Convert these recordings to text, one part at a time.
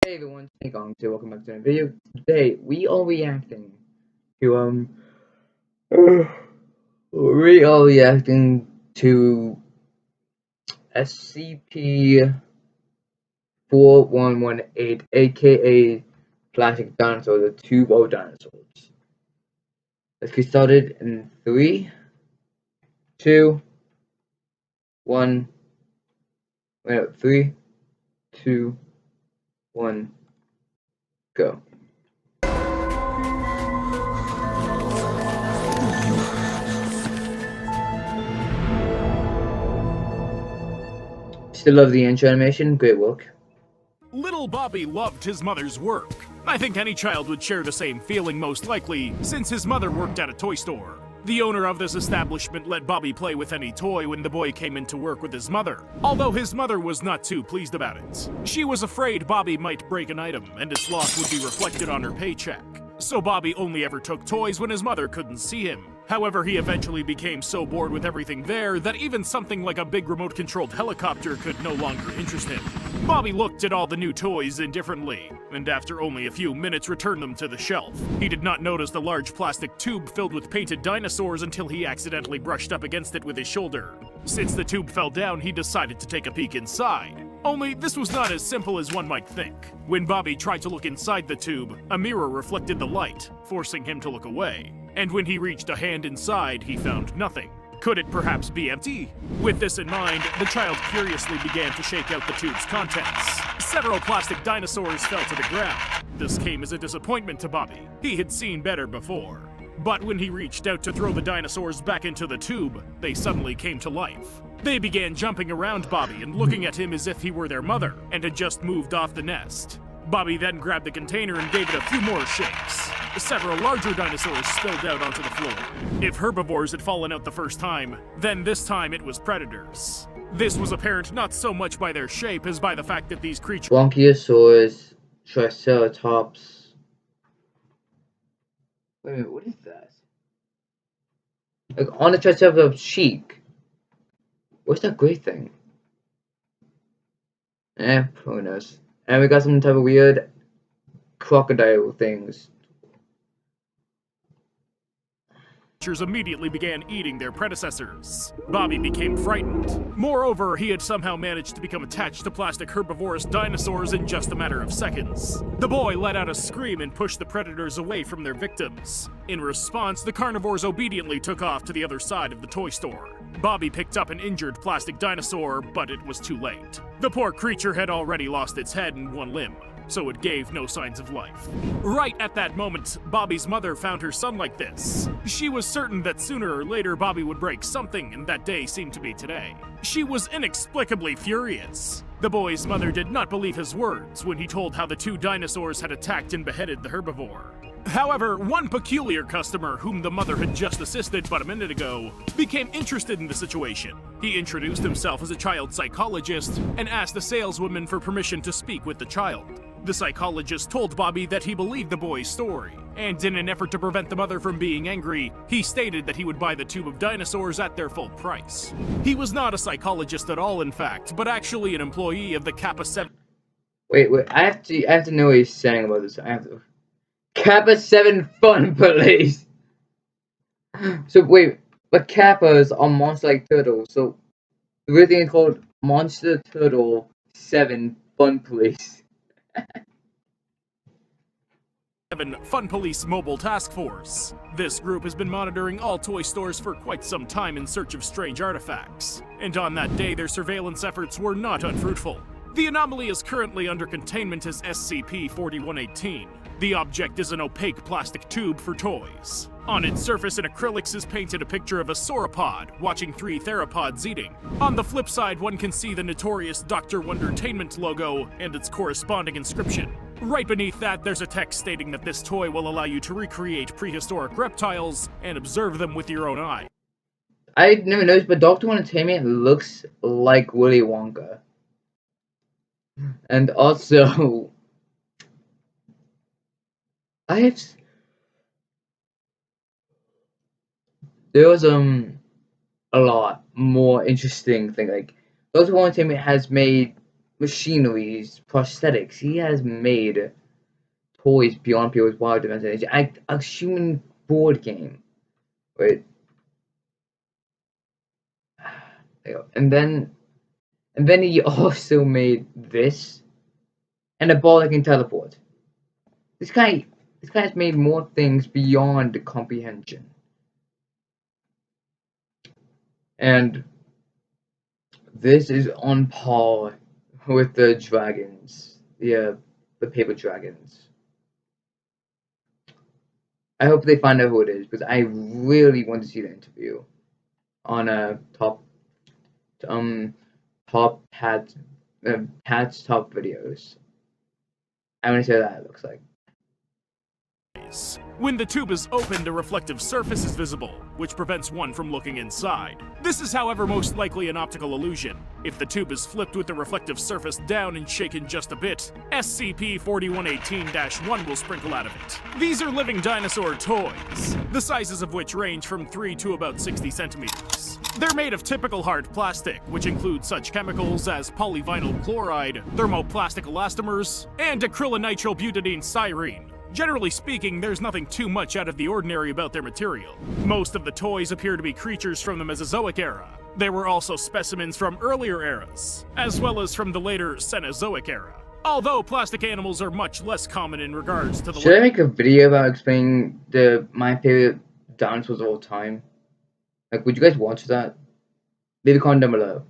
Hey everyone, it's Nick so welcome back to another video. Today we are reacting to we are reacting to SCP-4118, aka Plastic Dinosaur, the Tube of Dinosaurs. Let's get started in 3, 2, 1. Wait, no, 3, 2, 1, go. Still love the intro animation, great work. Little Bobby loved his mother's work. I think any child would share the same feeling most likely, since his mother worked at a toy store. The owner of this establishment let Bobby play with any toy when the boy came in to work with his mother, although his mother was not too pleased about it. She was afraid Bobby might break an item, and its loss would be reflected on her paycheck. So Bobby only ever took toys when his mother couldn't see him. However, he eventually became so bored with everything there that even something like a big remote-controlled helicopter could no longer interest him. Bobby looked at all the new toys indifferently, and after only a few minutes returned them to the shelf. He did not notice the large plastic tube filled with painted dinosaurs until he accidentally brushed up against it with his shoulder. Since the tube fell down, he decided to take a peek inside. Only this was not as simple as one might think. When Bobby tried to look inside the tube, a mirror reflected the light, forcing him to look away. And when he reached a hand inside, he found nothing. Could it perhaps be empty? With this in mind, the child curiously began to shake out the tube's contents. Several plastic dinosaurs fell to the ground. This came as a disappointment to Bobby. He had seen better before. But when he reached out to throw the dinosaurs back into the tube, they suddenly came to life. They began jumping around Bobby and looking at him as if he were their mother and had just moved off the nest. Bobby then grabbed the container and gave it a few more shakes. Several larger dinosaurs spilled out onto the floor. If herbivores had fallen out the first time, then this time it was predators. This was apparent not so much by their shape as by the fact that these creatures— Bronchiosaurus, Triceratops. Wait a minute, what is that? Like on the Triceratops cheek. What's that great thing? Who knows? And we got some type of weird crocodile things. immediately began eating their predecessors. Bobby became frightened. Moreover, he had somehow managed to become attached to plastic herbivorous dinosaurs in just a matter of seconds. The boy let out a scream and pushed the predators away from their victims. In response, the carnivores obediently took off to the other side of the toy store. Bobby picked up an injured plastic dinosaur, but it was too late. The poor creature had already lost its head and one limb, so it gave no signs of life. Right at that moment, Bobby's mother found her son like this. She was certain that sooner or later Bobby would break something, and that day seemed to be today. She was inexplicably furious. The boy's mother did not believe his words when he told how the two dinosaurs had attacked and beheaded the herbivore. However, one peculiar customer whom the mother had just assisted but a minute ago became interested in the situation. He introduced himself as a child psychologist and asked the saleswoman for permission to speak with the child. The psychologist told Bobby that he believed the boy's story, and in an effort to prevent the mother from being angry, he stated that he would buy the tube of dinosaurs at their full price. He was not a psychologist at all, in fact, but actually an employee of the Kappa 7. Wait, I have to know what he's saying about this. I have to. Kappa 7 Fun Police! So wait, but Kappas are monster-like turtles, so the real thing is called Monster Turtle 7 Fun Police. Fun Police Mobile Task Force. This group has been monitoring all toy stores for quite some time in search of strange artifacts, and on that day their surveillance efforts were not unfruitful. The anomaly is currently under containment as SCP-4118. The object is an opaque plastic tube for toys. On its surface in acrylics is painted a picture of a sauropod watching three theropods eating. On the flip side, one can see the notorious Dr. Wondertainment logo and its corresponding inscription. Right beneath that, there's a text stating that this toy will allow you to recreate prehistoric reptiles and observe them with your own eye. I never noticed, but Dr. Wondertainment looks like Willy Wonka. And also, there was a lot more interesting thing. Like Dr. Containment has made machineries, prosthetics. He has made toys beyond people's wildest imagination. A human board game. Wait. And then he also made this and a ball that can teleport. This guy has made more things beyond comprehension. And this is on par with the dragons. The paper dragons. I hope they find out who it is, because I really want to see the interview on Pat's top videos. I want to see what that looks like. When the tube is opened, a reflective surface is visible, which prevents one from looking inside. This is, however, most likely an optical illusion. If the tube is flipped with the reflective surface down and shaken just a bit, SCP-4118-1 will sprinkle out of it. These are living dinosaur toys, the sizes of which range from 3 to about 60 centimeters. They're made of typical hard plastic, which includes such chemicals as polyvinyl chloride, thermoplastic elastomers, and acrylonitrile styrene. Generally speaking, there's nothing too much out of the ordinary about their material. Most of the toys appear to be creatures from the Mesozoic era. There were also specimens from earlier eras, as well as from the later Cenozoic era. Although plastic animals are much less common in regards to the— Should I make a video about explaining my favorite dinosaurs of all time? Like, would you guys watch that? Leave a comment down below.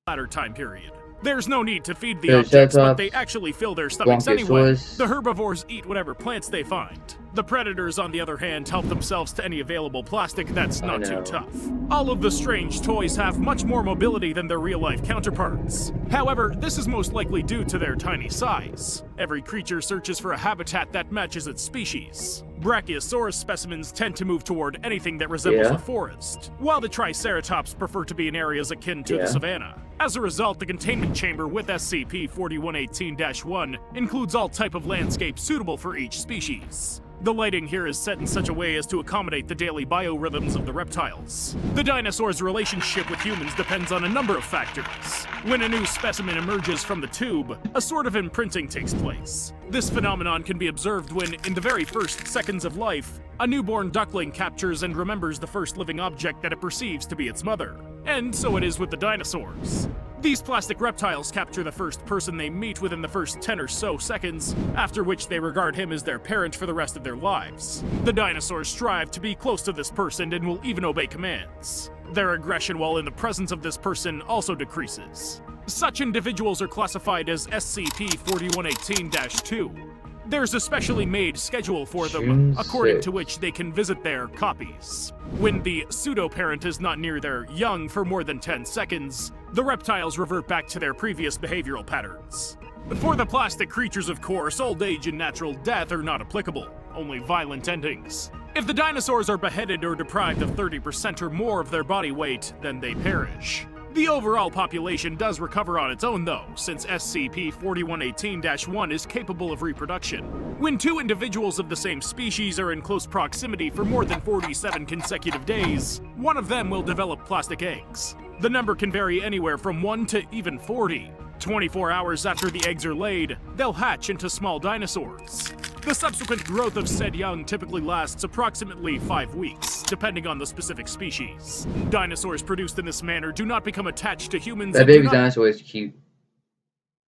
Latter time period. There's no need to feed the objects, but they actually fill their stomachs anyway. The herbivores eat whatever plants they find. The predators, on the other hand, help themselves to any available plastic that's not too tough. All of the strange toys have much more mobility than their real-life counterparts. However, this is most likely due to their tiny size. Every creature searches for a habitat that matches its species. Brachiosaurus specimens tend to move toward anything that resembles a forest, while the Triceratops prefer to be in areas akin to the savanna. As a result, the containment chamber with SCP-4118-1 includes all type of landscape suitable for each species. The lighting here is set in such a way as to accommodate the daily biorhythms of the reptiles. The dinosaur's relationship with humans depends on a number of factors. When a new specimen emerges from the tube, a sort of imprinting takes place. This phenomenon can be observed when, in the very first seconds of life, a newborn duckling captures and remembers the first living object that it perceives to be its mother. And so it is with the dinosaurs. These plastic reptiles capture the first person they meet within the first 10 or so seconds, after which they regard him as their parent for the rest of their lives. The dinosaurs strive to be close to this person and will even obey commands. Their aggression while in the presence of this person also decreases. Such individuals are classified as SCP-4118-2. There's a specially made schedule for them, according to which they can visit their copies. When the pseudo-parent is not near their young for more than 10 seconds, the reptiles revert back to their previous behavioral patterns. For the plastic creatures, of course, old age and natural death are not applicable, only violent endings. If the dinosaurs are beheaded or deprived of 30% or more of their body weight, then they perish. The overall population does recover on its own, though, since SCP-4118-1 is capable of reproduction. When two individuals of the same species are in close proximity for more than 47 consecutive days, one of them will develop plastic eggs. The number can vary anywhere from 1 to even 40. 24 hours after the eggs are laid, they'll hatch into small dinosaurs. The subsequent growth of said young typically lasts approximately 5 weeks, depending on the specific species. Dinosaurs produced in this manner do not become attached to humans. That baby dinosaur is cute.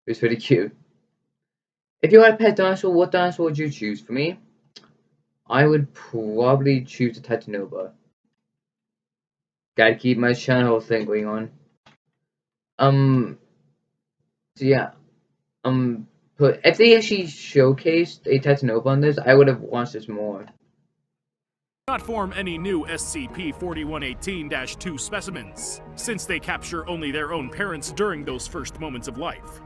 It's pretty cute. If you had a pet dinosaur, what dinosaur would you choose? For me, I would probably choose a Titanova. Gotta keep my channel thing going on. So yeah. But if they actually showcased a Titanova on this, I would have watched this more. Not form any new SCP-4118-2 specimens, since they capture only their own parents during those first moments of life.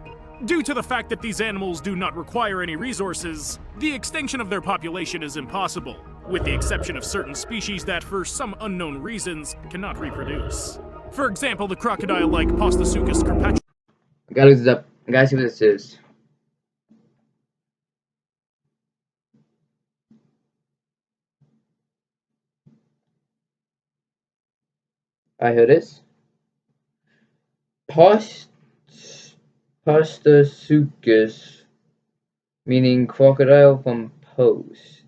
Due to the fact that these animals do not require any resources, the extinction of their population is impossible, with the exception of certain species that, for some unknown reasons, cannot reproduce. For example, the crocodile-like Postosuchus carpaccio. I gotta look this up. I gotta see what this is. I heard this. Pasta sugus, meaning crocodile from post,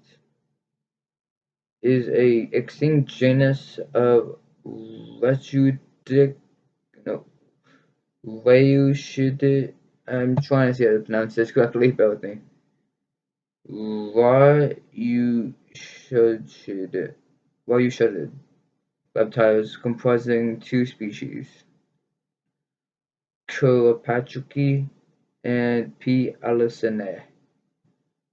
is a extinct genus of Reproduction. No, Rayushid. I'm trying to see how to pronounce this correctly. Bear with me. Rayushid reptiles comprising two species, Kuropachuki and P. alicinae,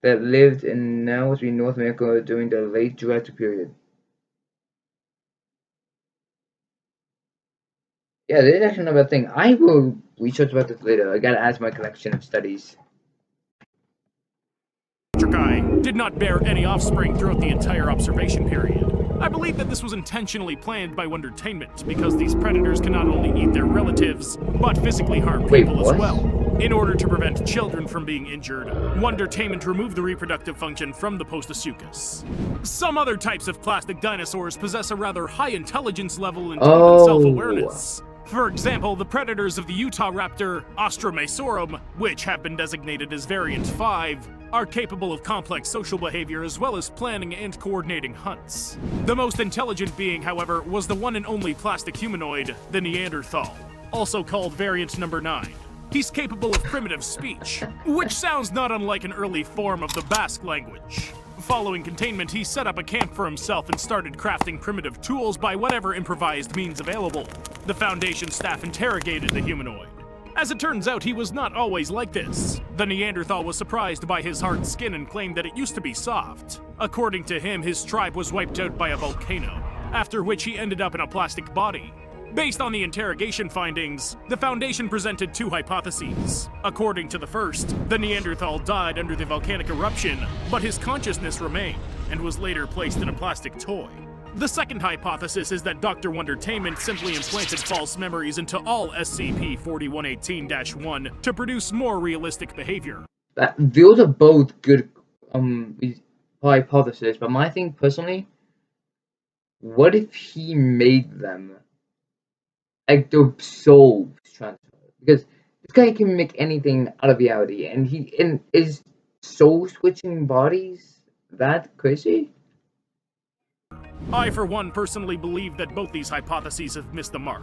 that lived in now between North America during the late Jurassic period. Yeah, there's actually another thing. I will research about this later. I gotta add to my collection of studies. Guy did not bear any offspring throughout the entire observation period. I believe that this was intentionally planned by Containment because these predators can not only eat their relatives, but physically harm people as well. In order to prevent children from being injured, Containment removed the reproductive function from the Postosuchus. Some other types of plastic dinosaurs possess a rather high intelligence level and even self-awareness. For example, the predators of the Utah raptor, Ostromasorum, which have been designated as Variant 5, are capable of complex social behavior as well as planning and coordinating hunts. The most intelligent being, however, was the one and only plastic humanoid, the Neanderthal, also called Variant Number 9. He's capable of primitive speech, which sounds not unlike an early form of the Basque language. Following Containment, he set up a camp for himself and started crafting primitive tools by whatever improvised means available. The Foundation staff interrogated the humanoid. As it turns out, he was not always like this. The Neanderthal was surprised by his hard skin and claimed that it used to be soft. According to him, his tribe was wiped out by a volcano, after which he ended up in a plastic body. Based on the interrogation findings, the Foundation presented two hypotheses. According to the first, the Neanderthal died under the volcanic eruption, but his consciousness remained, and was later placed in a plastic toy. The second hypothesis is that Dr. Containment simply implanted false memories into all SCP-4118-1 to produce more realistic behavior. Those are both good hypotheses, but my thing personally, what if he made them like the souls transfer? Because this guy can make anything out of reality, and is soul switching bodies that crazy? I, for one, personally believe that both these hypotheses have missed the mark.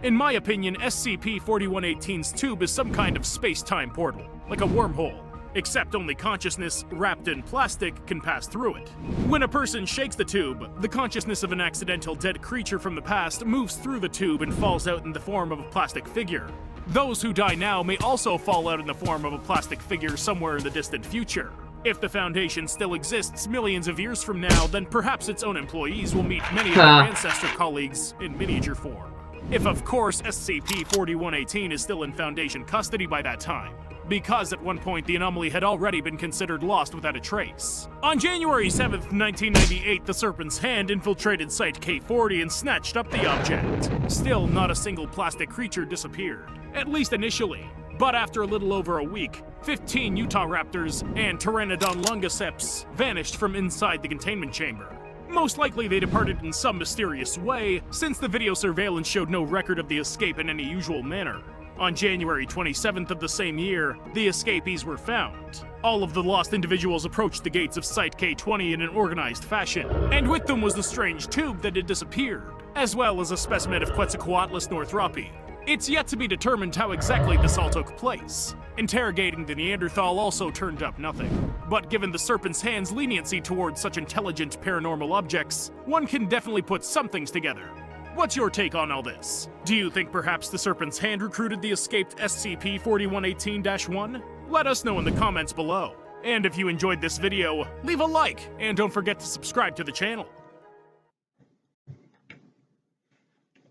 In my opinion, SCP-4118's tube is some kind of space-time portal, like a wormhole, except only consciousness, wrapped in plastic, can pass through it. When a person shakes the tube, the consciousness of an accidental dead creature from the past moves through the tube and falls out in the form of a plastic figure. Those who die now may also fall out in the form of a plastic figure somewhere in the distant future. If the Foundation still exists millions of years from now, then perhaps its own employees will meet many of their ancestor colleagues in miniature form. If, of course, SCP-4118 is still in Foundation custody by that time, because at one point the anomaly had already been considered lost without a trace. On January 7th, 1998, the Serpent's Hand infiltrated Site K40 and snatched up the object. Still, not a single plastic creature disappeared, at least initially. But after a little over a week, 15 Utah raptors and Pteranodon longiceps vanished from inside the containment chamber. Most likely they departed in some mysterious way, since the video surveillance showed no record of the escape in any usual manner. On January 27th of the same year, the escapees were found. All of the lost individuals approached the gates of Site K20 in an organized fashion, and with them was the strange tube that had disappeared, as well as a specimen of Quetzalcoatlus northropi. It's yet to be determined how exactly this all took place. Interrogating the Neanderthal also turned up nothing. But given the Serpent's Hand's leniency towards such intelligent paranormal objects, one can definitely put some things together. What's your take on all this? Do you think perhaps the Serpent's Hand recruited the escaped SCP-4118-1? Let us know in the comments below. And if you enjoyed this video, leave a like, and don't forget to subscribe to the channel.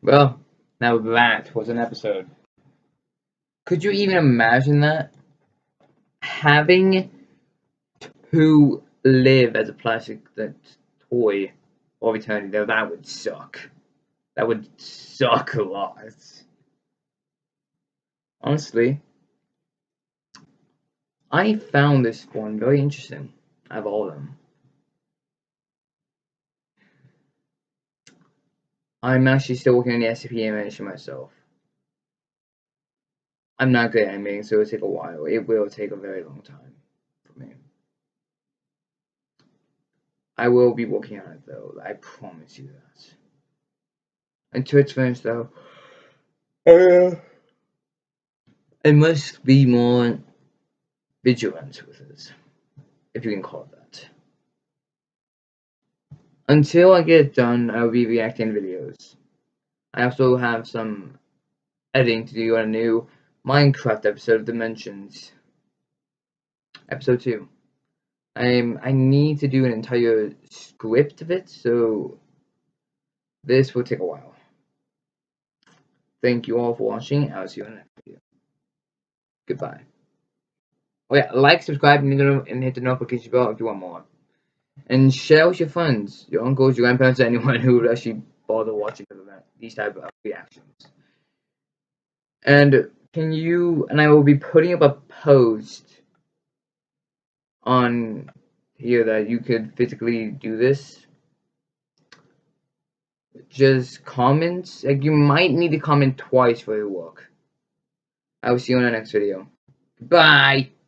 Well, now that was an episode. Could you even imagine that? Having to live as a plastic toy all eternity, though, that would suck. That would suck a lot. Honestly, I found this one very interesting out of all of them. I'm actually still working on the SCP animation myself. I'm not good at animating, so it'll take a while. It will take a very long time for me. I will be working on it though. I promise you that. Until it's finished though, I must be more vigilant with it, if you can call it that. Until I get it done, I will be reacting videos. I also have some editing to do on a new Minecraft episode of Dimensions. Episode 2. I need to do an entire script of it, so this will take a while. Thank you all for watching. I'll see you in the next video. Goodbye. Oh yeah, like, subscribe, and hit the notification bell if you want more. And share with your friends, your uncles, your grandparents, anyone who would actually bother watching these type of reactions. And I will be putting up a post on here that you could physically do this. Just comments, like you might need to comment twice for it to work. I will see you in the next video. Bye!